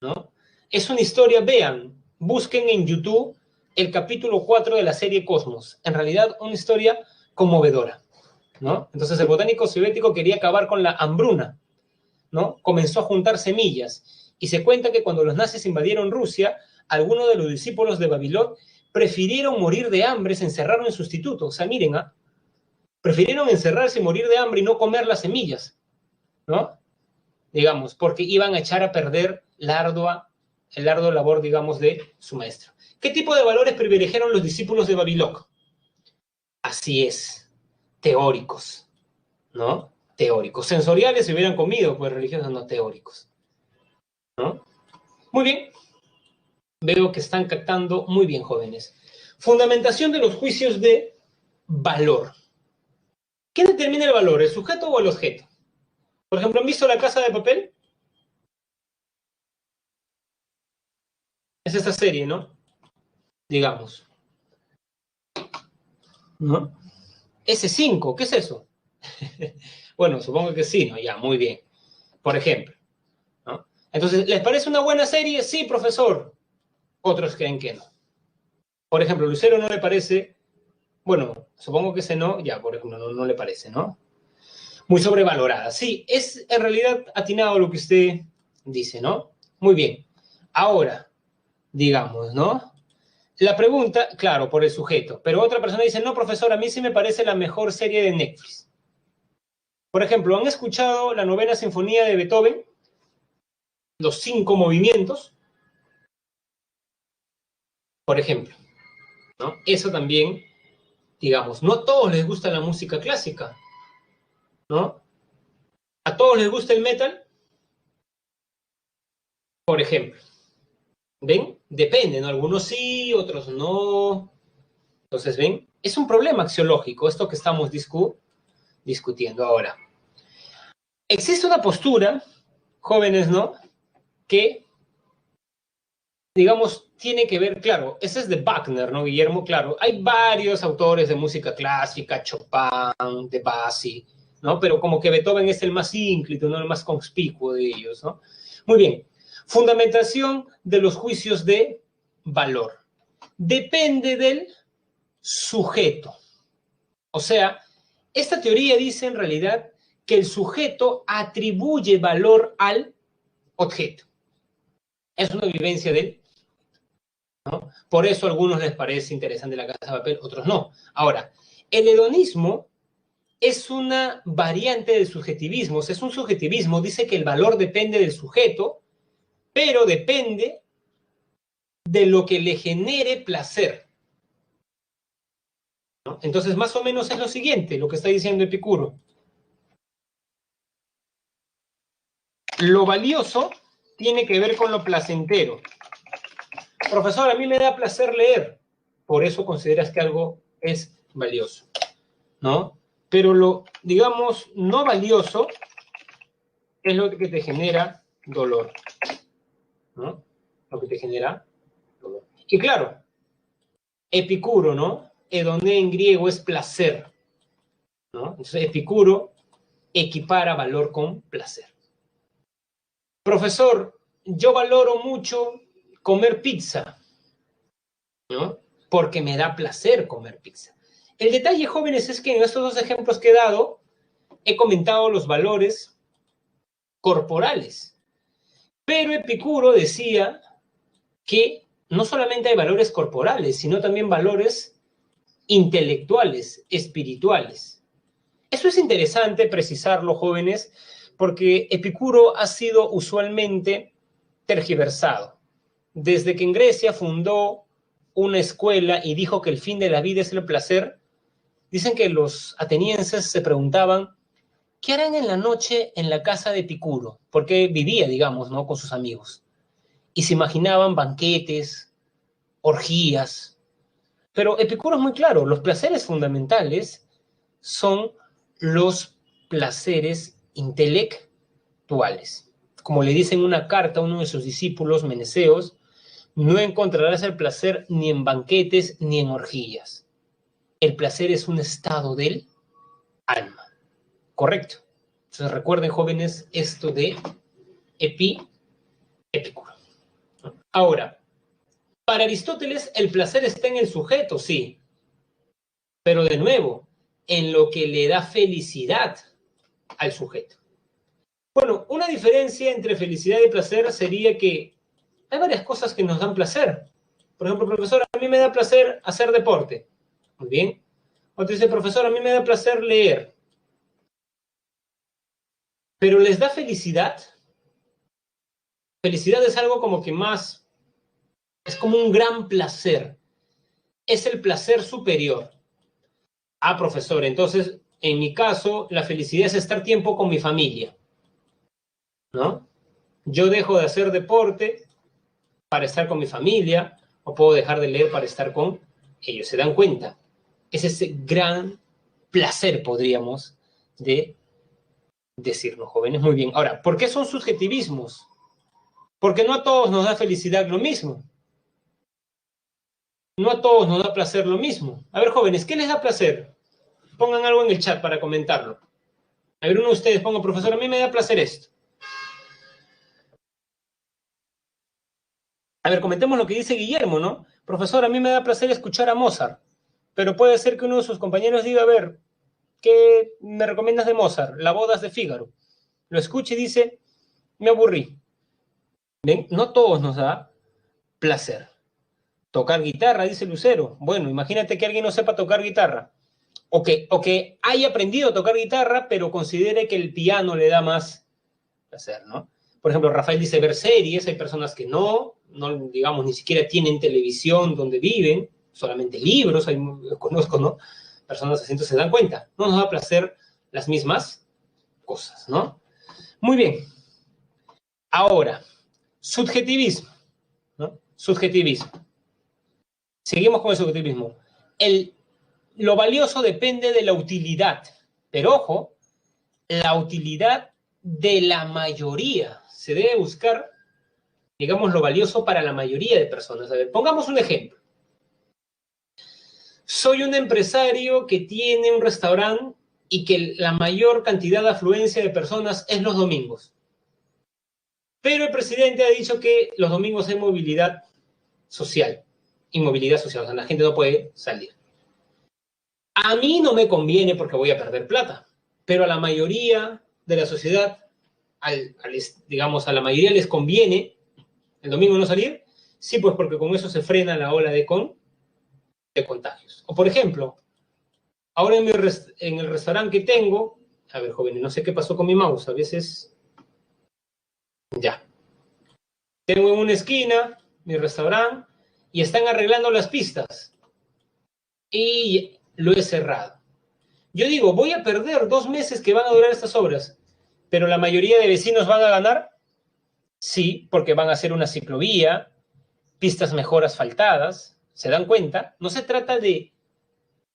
¿no? Es una historia, vean, busquen en YouTube el capítulo 4 de la serie Cosmos. En realidad, una historia conmovedora, ¿no? Entonces, el botánico soviético quería acabar con la hambruna, ¿no? Comenzó a juntar semillas y se cuenta que cuando los nazis invadieron Rusia, algunos de los discípulos de Vavilov prefirieron morir de hambre, se encerraron en sustituto. O sea, miren, Prefirieron encerrarse y morir de hambre y no comer las semillas, ¿no? Digamos, porque iban a echar a perder el arduo labor, digamos, de su maestro. ¿Qué tipo de valores privilegiaron los discípulos de Babiloc? Así es, teóricos, ¿no? Teóricos. Sensoriales se hubieran comido, pues religiosos no teóricos, ¿no? Muy bien. Veo que están captando muy bien, jóvenes. Fundamentación de los juicios de valor. ¿Qué determina el valor, el sujeto o el objeto? Por ejemplo, ¿han visto La Casa de Papel? Es esta serie, ¿no? Digamos. ¿No? S5, ¿qué es eso? Bueno, supongo que sí, ¿no? Ya, muy bien. Por ejemplo, ¿no? Entonces, ¿les parece una buena serie? Sí, profesor. Otros creen que no. Por ejemplo, Lucero no le parece, bueno, supongo que ese no, ya, por ejemplo, no le parece, ¿no? Muy sobrevalorada. Sí, es en realidad atinado lo que usted dice, ¿no? Muy bien. Ahora, digamos, ¿no? La pregunta, claro, por el sujeto, pero otra persona dice, no, profesor, a mí sí me parece la mejor serie de Netflix. Por ejemplo, ¿han escuchado la novena sinfonía de Beethoven? Los 5 movimientos, por ejemplo, ¿no? Eso también, digamos, no a todos les gusta la música clásica, ¿no? ¿A todos les gusta el metal? Por ejemplo, ¿ven? Depende, ¿no? Algunos sí, otros no. Entonces, ¿ven? Es un problema axiológico, esto que estamos discutiendo ahora. Existe una postura, jóvenes, ¿no? Que, digamos, tiene que ver, claro, ese es de Wagner, ¿no? Guillermo, claro. Hay varios autores de música clásica, Chopin, Debussy, ¿no? Pero como que Beethoven es el más ínclito, ¿no? El más conspicuo de ellos, ¿no? Muy bien. Fundamentación de los juicios de valor. Depende del sujeto. O sea, esta teoría dice en realidad que el sujeto atribuye valor al objeto. Es una vivencia de él, ¿no? Por eso a algunos les parece interesante La Casa de Papel, otros no. Ahora, el hedonismo es una variante del subjetivismo. O sea, es un subjetivismo, dice que el valor depende del sujeto, pero depende de lo que le genere placer, ¿no? Entonces, más o menos es lo siguiente, lo que está diciendo Epicuro. Lo valioso tiene que ver con lo placentero. Profesor, a mí me da placer leer. Por eso consideras que algo es valioso, ¿no? Pero lo, digamos, no valioso es lo que te genera dolor, ¿no? Lo que te genera dolor. Y claro, Epicuro, ¿no? Hedoné en griego es placer, ¿no? Entonces, Epicuro equipara valor con placer. Profesor, yo valoro mucho comer pizza, ¿no? Porque me da placer comer pizza. El detalle, jóvenes, es que en estos dos ejemplos que he dado, he comentado los valores corporales. Pero Epicuro decía que no solamente hay valores corporales, sino también valores intelectuales, espirituales. Eso es interesante precisarlo, jóvenes, porque Epicuro ha sido usualmente tergiversado. Desde que en Grecia fundó una escuela y dijo que el fin de la vida es el placer, dicen que los atenienses se preguntaban, ¿qué harán en la noche en la casa de Epicuro? Porque vivía, digamos, ¿no? Con sus amigos. Y se imaginaban banquetes, orgías. Pero Epicuro es muy claro, los placeres fundamentales son los placeres intelectuales. Como le dice en una carta a uno de sus discípulos, Meneseos, no encontrarás el placer ni en banquetes ni en orgías. El placer es un estado del alma. ¿Correcto? Entonces recuerden, jóvenes, esto de Epicuro. Ahora, para Aristóteles el placer está en el sujeto, sí, pero de nuevo, en lo que le da felicidad al sujeto. Bueno, una diferencia entre felicidad y placer sería que hay varias cosas que nos dan placer. Por ejemplo, profesor, a mí me da placer hacer deporte. Muy bien. Otro dice, profesor, a mí me da placer leer. ¿Pero les da felicidad? Felicidad es algo como que más, es como un gran placer. Es el placer superior. Ah, profesor, entonces, en mi caso, la felicidad es estar tiempo con mi familia, ¿no? Yo dejo de hacer deporte para estar con mi familia, o puedo dejar de leer para estar con ellos. ¿Se dan cuenta? Es ese gran placer, podríamos, de decirnos, jóvenes. Muy bien. Ahora, ¿por qué son subjetivismos? Porque no a todos nos da felicidad lo mismo. No a todos nos da placer lo mismo. A ver, jóvenes, ¿qué les da placer? Pongan algo en el chat para comentarlo. A ver, uno de ustedes ponga, profesor, a mí me da placer esto. A ver, comentemos lo que dice Guillermo, ¿no? Profesor, a mí me da placer escuchar a Mozart, pero puede ser que uno de sus compañeros diga, a ver, ¿qué me recomiendas de Mozart? La bodas de Fígaro. Lo escucha y dice, me aburrí. ¿Ven? No todos nos da placer. Tocar guitarra, dice Lucero. Bueno, imagínate que alguien no sepa tocar guitarra. O que haya aprendido a tocar guitarra, pero considere que el piano le da más placer, ¿no? Por ejemplo, Rafael dice ver series, hay personas que no, digamos, ni siquiera tienen televisión donde viven, solamente libros, hay, conozco, ¿no? Personas así, entonces se dan cuenta, no nos da placer las mismas cosas, ¿no? Muy bien. Ahora, subjetivismo, ¿no? Subjetivismo. Seguimos con el subjetivismo. Lo valioso depende de la utilidad, pero ojo, la utilidad de la mayoría. Se debe buscar, digamos, lo valioso para la mayoría de personas. A ver, pongamos un ejemplo. Soy un empresario que tiene un restaurante y que la mayor cantidad de afluencia de personas es los domingos. Pero el presidente ha dicho que los domingos hay movilidad social, inmovilidad social, o sea, la gente no puede salir. A mí no me conviene porque voy a perder plata, pero a la mayoría de la sociedad, digamos, a la mayoría les conviene el domingo no salir, sí, pues porque con eso se frena la ola de contagios. O por ejemplo, ahora en el restaurante que tengo, a ver, jóvenes, no sé qué pasó con mi mouse, a veces, ya. Tengo en una esquina mi restaurante y están arreglando las pistas y lo he cerrado. Yo digo, voy a perder 2 meses que van a durar estas obras, pero la mayoría de vecinos van a ganar, sí, porque van a hacer una ciclovía, pistas mejor asfaltadas, ¿se dan cuenta? No se trata de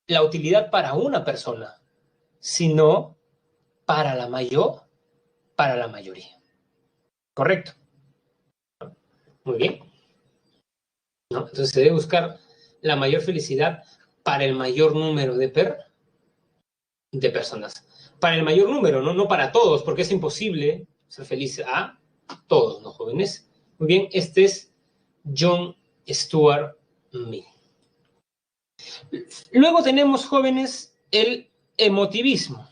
la utilidad para una persona, sino para la mayoría. ¿Correcto? Muy bien. ¿No? Entonces se debe buscar la mayor felicidad para el mayor número de personas. Para el mayor número, ¿no? No para todos, porque es imposible ser feliz a todos, ¿no, jóvenes? Muy bien, este es John Stuart Mill. Luego tenemos, jóvenes, el emotivismo.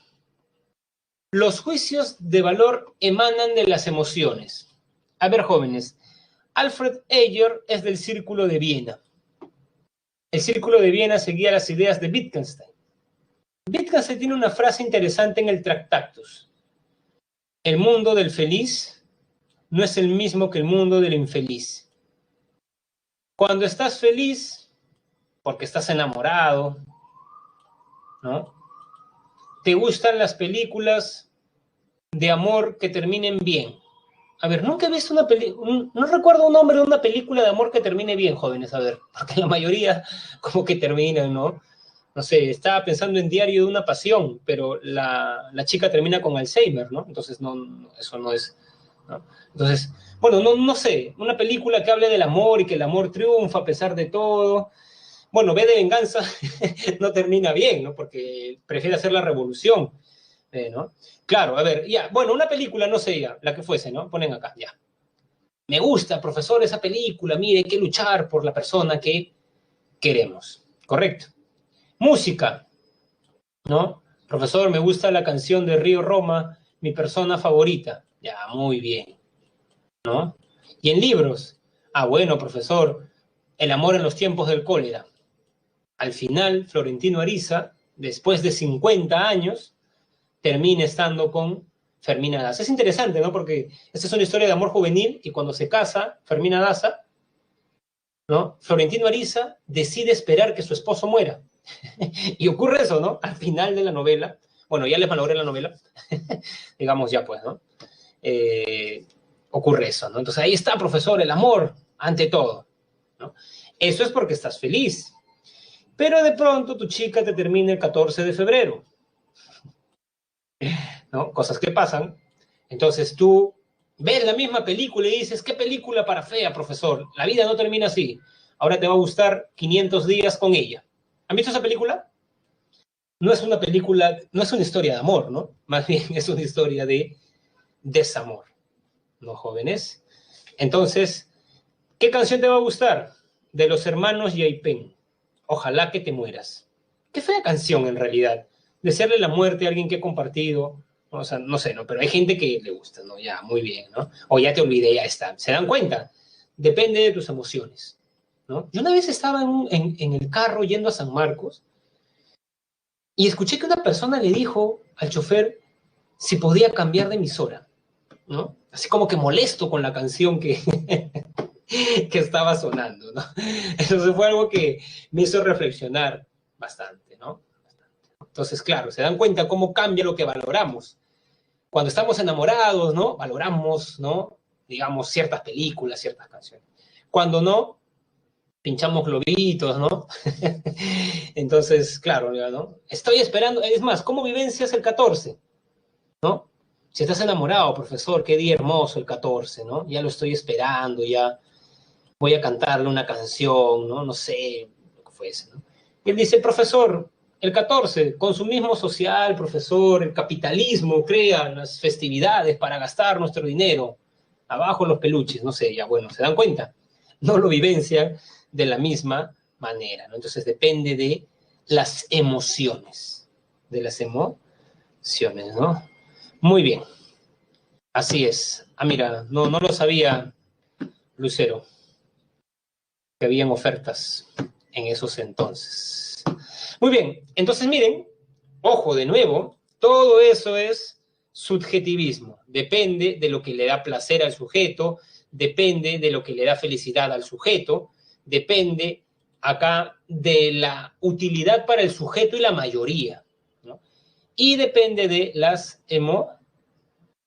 Los juicios de valor emanan de las emociones. A ver, jóvenes, Alfred Ayer es del Círculo de Viena. El Círculo de Viena seguía las ideas de Wittgenstein. Wittgenstein tiene una frase interesante en el Tractatus. El mundo del feliz no es el mismo que el mundo del infeliz. Cuando estás feliz, porque estás enamorado, ¿no? Te gustan las películas de amor que terminen bien. A ver, nunca he visto no recuerdo un nombre de una película de amor que termine bien, jóvenes, a ver, porque la mayoría como que terminan, ¿no? No sé, estaba pensando en Diario de una Pasión, pero la chica termina con Alzheimer, ¿no? Entonces, no, eso no es, ¿no? Entonces, bueno, no sé, una película que hable del amor y que el amor triunfa a pesar de todo. Bueno, V de Venganza no termina bien, ¿no? Porque prefiere hacer la revolución, ¿no? Claro, a ver, ya, bueno, una película, no sé ya, la que fuese, ¿no? Ponen acá, ya. Me gusta, profesor, esa película, mire, hay que luchar por la persona que queremos, ¿correcto? Música, ¿no? Profesor, me gusta la canción de Río Roma, mi persona favorita. Ya, muy bien, ¿no? Y en libros, ah, bueno, profesor, El amor en los tiempos del cólera. Al final, Florentino Ariza después de 50 años, termina estando con Fermina Daza. Es interesante, ¿no? Porque esta es una historia de amor juvenil y cuando se casa Fermina Daza, ¿no? Florentino Ariza decide esperar que su esposo muera. Y ocurre eso, ¿no? Al final de la novela, bueno, ya les malogré la novela, digamos ya pues, ¿no? Ocurre eso, ¿no? Entonces ahí está, profesor, el amor ante todo, ¿no? Eso es porque estás feliz. Pero de pronto tu chica te termina el 14 de febrero, ¿no? Cosas que pasan. Entonces tú ves la misma película y dices, ¿qué película para fea, profesor? La vida no termina así. Ahora te va a gustar 500 días con ella. ¿Han visto esa película? No es una película, no es una historia de amor, ¿no? Más bien es una historia de desamor, ¿no, jóvenes? Entonces, ¿qué canción te va a gustar? De los hermanos Yaipen. Ojalá que te mueras. Qué fea canción en realidad. Desearle la muerte a alguien que he compartido. O sea, no sé, ¿no? Pero hay gente que le gusta, ¿no? Ya, muy bien, ¿no? O ya te olvidé, ya está. ¿Se dan cuenta? Depende de tus emociones, ¿no? Yo una vez estaba en el carro yendo a San Marcos y escuché que una persona le dijo al chofer si podía cambiar de emisora, ¿no? Así como que molesto con la canción que, que estaba sonando, ¿no? Eso fue algo que me hizo reflexionar bastante, ¿no? Entonces, claro, se dan cuenta cómo cambia lo que valoramos. Cuando estamos enamorados, ¿no? Valoramos, ¿no? Digamos, ciertas películas, ciertas canciones. Cuando no, pinchamos globitos, ¿no? Entonces, claro, ¿no? Estoy esperando, es más, ¿cómo vivencias el 14? ¿No? Si estás enamorado, profesor, qué día hermoso el 14, ¿no? Ya lo estoy esperando, ya voy a cantarle una canción, ¿no? No sé lo que fuese, ¿no? Y él dice, profesor, el 14, consumismo social, profesor, el capitalismo crea las festividades para gastar nuestro dinero. Abajo los peluches, no sé, ya bueno, ¿se dan cuenta? No lo vivencian de la misma manera, ¿no? Entonces depende de las emociones, ¿no? Muy bien, así es. Ah, mira, no lo sabía, Lucero, que habían ofertas en esos entonces. Muy bien, entonces miren, ojo de nuevo, todo eso es subjetivismo. Depende de lo que le da placer al sujeto, depende de lo que le da felicidad al sujeto, depende acá de la utilidad para el sujeto y la mayoría, ¿no? Y depende de las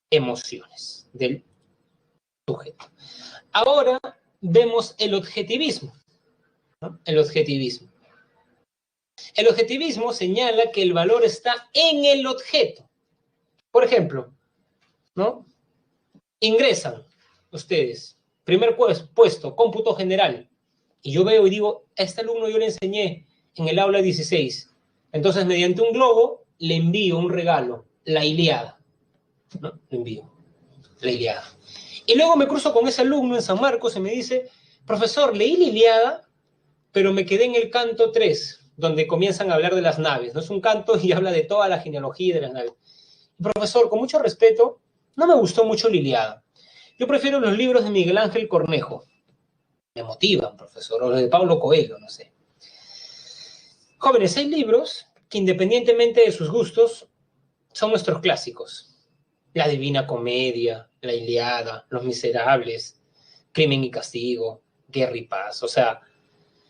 emociones del sujeto. Ahora vemos el objetivismo, ¿no? El objetivismo. El objetivismo señala que el valor está en el objeto. Por ejemplo, ¿no? Ingresan ustedes, primer puesto, cómputo general, y yo veo y digo, a este alumno yo le enseñé en el aula 16, entonces mediante un globo le envío un regalo, la Ilíada, ¿no? Le envío la Ilíada. Y luego me cruzo con ese alumno en San Marcos y me dice, profesor, leí la Ilíada, pero me quedé en el canto 3, donde comienzan a hablar de las naves, ¿no? Es un canto y habla de toda la genealogía de las naves. Profesor, con mucho respeto, no me gustó mucho la Ilíada. Yo prefiero los libros de Miguel Ángel Cornejo. Me motivan, profesor, o los de Pablo Coelho, no sé. Jóvenes, hay libros que independientemente de sus gustos, son nuestros clásicos. La Divina Comedia, la Ilíada, Los Miserables, Crimen y Castigo, Guerra y Paz. O sea,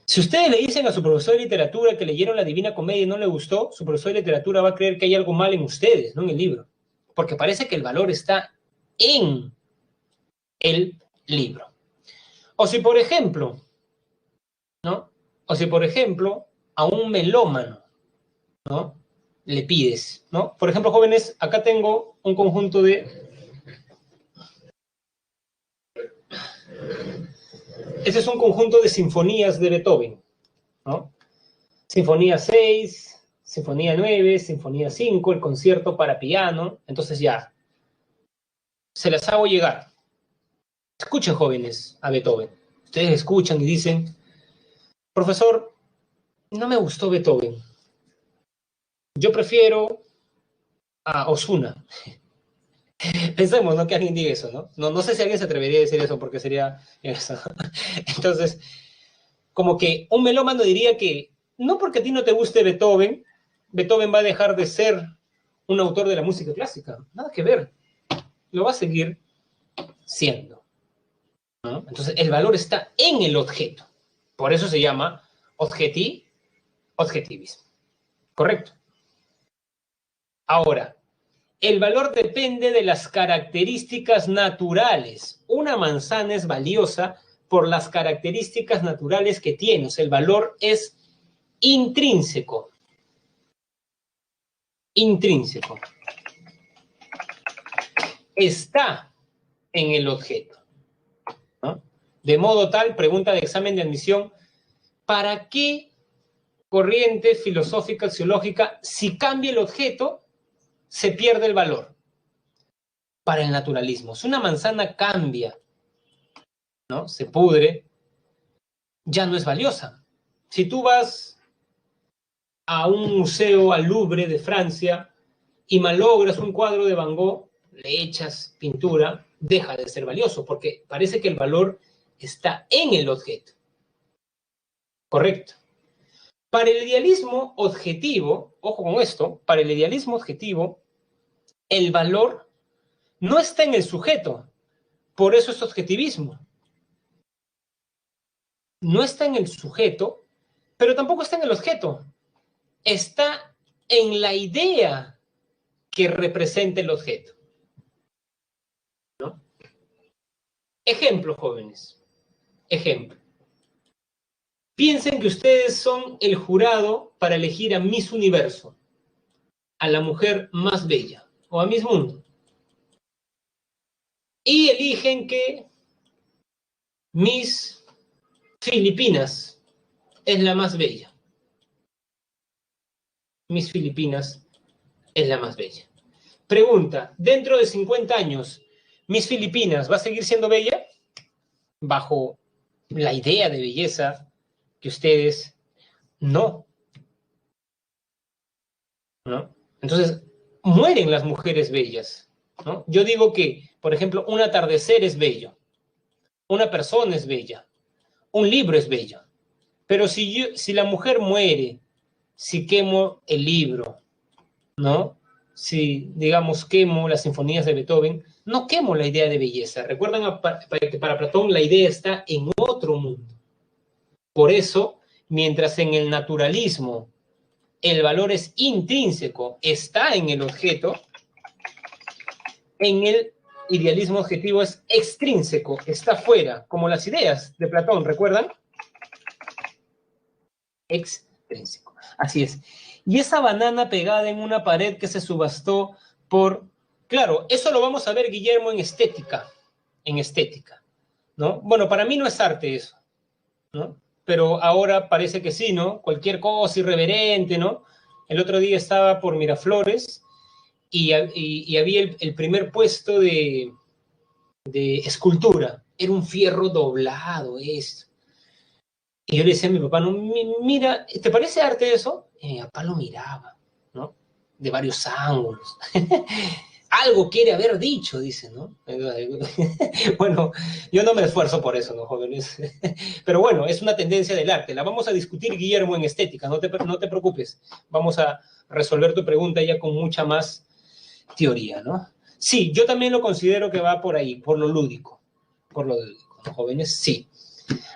si ustedes le dicen a su profesor de literatura que leyeron la Divina Comedia y no le gustó, su profesor de literatura va a creer que hay algo mal en ustedes, no en el libro. Porque parece que el valor está en el libro. O si, por ejemplo, ¿no? O si, por ejemplo, a un melómano, ¿no? Le pides, ¿no? Por ejemplo, jóvenes, acá tengo un conjunto de... Ese es un conjunto de sinfonías de Beethoven, ¿no? Sinfonía 6, Sinfonía 9, Sinfonía 5, el concierto para piano. Entonces ya, se las hago llegar. Escuchen, jóvenes, a Beethoven. Ustedes escuchan y dicen, profesor, no me gustó Beethoven. Yo prefiero a Ozuna. Pensemos, ¿no? Que alguien diga eso, ¿no? No sé si alguien se atrevería a decir eso porque sería eso. Entonces, como que un melómano diría que no porque a ti no te guste Beethoven, Beethoven va a dejar de ser un autor de la música clásica. Nada que ver. Lo va a seguir siendo, ¿no? Entonces, el valor está en el objeto. Por eso se llama objetivismo. ¿Correcto? Ahora, el valor depende de las características naturales. Una manzana es valiosa por las características naturales que tiene. O sea, el valor es intrínseco. Intrínseco. Está en el objeto, ¿no? De modo tal, pregunta de examen de admisión, ¿para qué corriente filosófica, axiológica, si cambia el objeto, se pierde el valor? Para el naturalismo. Si una manzana cambia, ¿no? Se pudre, ya no es valiosa. Si tú vas a un museo, al Louvre de Francia, y malogras un cuadro de Van Gogh, le echas pintura, deja de ser valioso, porque parece que el valor está en el objeto. Correcto. Para el idealismo objetivo, ojo con esto, para el idealismo objetivo, el valor no está en el sujeto, por eso es objetivismo. No está en el sujeto, pero tampoco está en el objeto. Está en la idea que representa el objeto, ¿no? Ejemplo, jóvenes. Ejemplo. Piensen que ustedes son el jurado para elegir a Miss Universo, a la mujer más bella, o a Miss Mundo. Y eligen que Miss Filipinas es la más bella. Miss Filipinas es la más bella. Pregunta, dentro de 50 años, ¿Miss Filipinas va a seguir siendo bella? Bajo la idea de belleza que ustedes no. ¿No? Entonces, mueren las mujeres bellas, ¿no? Yo digo que, por ejemplo, un atardecer es bello, una persona es bella, un libro es bello, pero si la mujer muere, si quemo el libro, ¿no? Si, digamos, quemo las sinfonías de Beethoven, no quemo la idea de belleza. Recuerdan que para Platón la idea está en otro mundo. Por eso, mientras en el naturalismo el valor es intrínseco, está en el objeto, en el idealismo objetivo es extrínseco, está fuera, como las ideas de Platón, ¿recuerdan? Extrínseco, así es. Y esa banana pegada en una pared que se subastó por... Claro, eso lo vamos a ver, Guillermo, en estética, ¿no? Bueno, para mí no es arte eso, ¿no? Pero ahora parece que sí, ¿no? Cualquier cosa irreverente, ¿no? El otro día estaba por Miraflores y había el primer puesto de escultura. Era un fierro doblado, esto. Y yo le decía a mi papá, no, mira, ¿te parece arte eso? Y mi papá lo miraba, ¿no? De varios ángulos. Algo quiere haber dicho, dice, ¿no? Bueno, yo no me esfuerzo por eso, ¿no, jóvenes? Pero bueno, es una tendencia del arte. La vamos a discutir, Guillermo, en estética, no te preocupes. Vamos a resolver tu pregunta ya con mucha más teoría, ¿no? Sí, yo también lo considero que va por ahí, por lo lúdico, ¿no, jóvenes? Sí.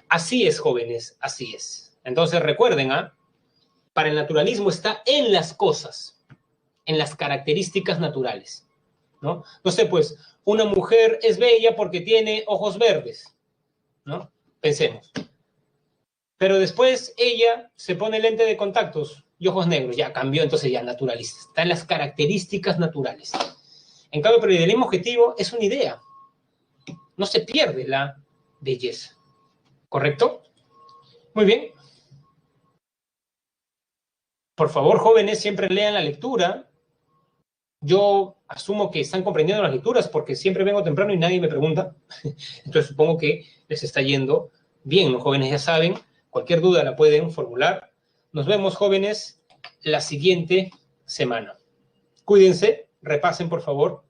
Así es, jóvenes, así es. Entonces recuerden, para el naturalismo está en las cosas, en las características naturales, ¿no? No sé, pues, una mujer es bella porque tiene ojos verdes, ¿no? Pensemos. Pero después ella se pone lente de contactos y ojos negros, ya cambió, entonces ya naturalista. Está en las características naturales. En cambio, pero el idealismo objetivo es una idea. No se pierde la belleza. ¿Correcto? Muy bien. Por favor, jóvenes, siempre lean la lectura. Yo asumo que están comprendiendo las lecturas porque siempre vengo temprano y nadie me pregunta. Entonces supongo que les está yendo bien. Los jóvenes ya saben, cualquier duda la pueden formular. Nos vemos, jóvenes, la siguiente semana. Cuídense, repasen, por favor.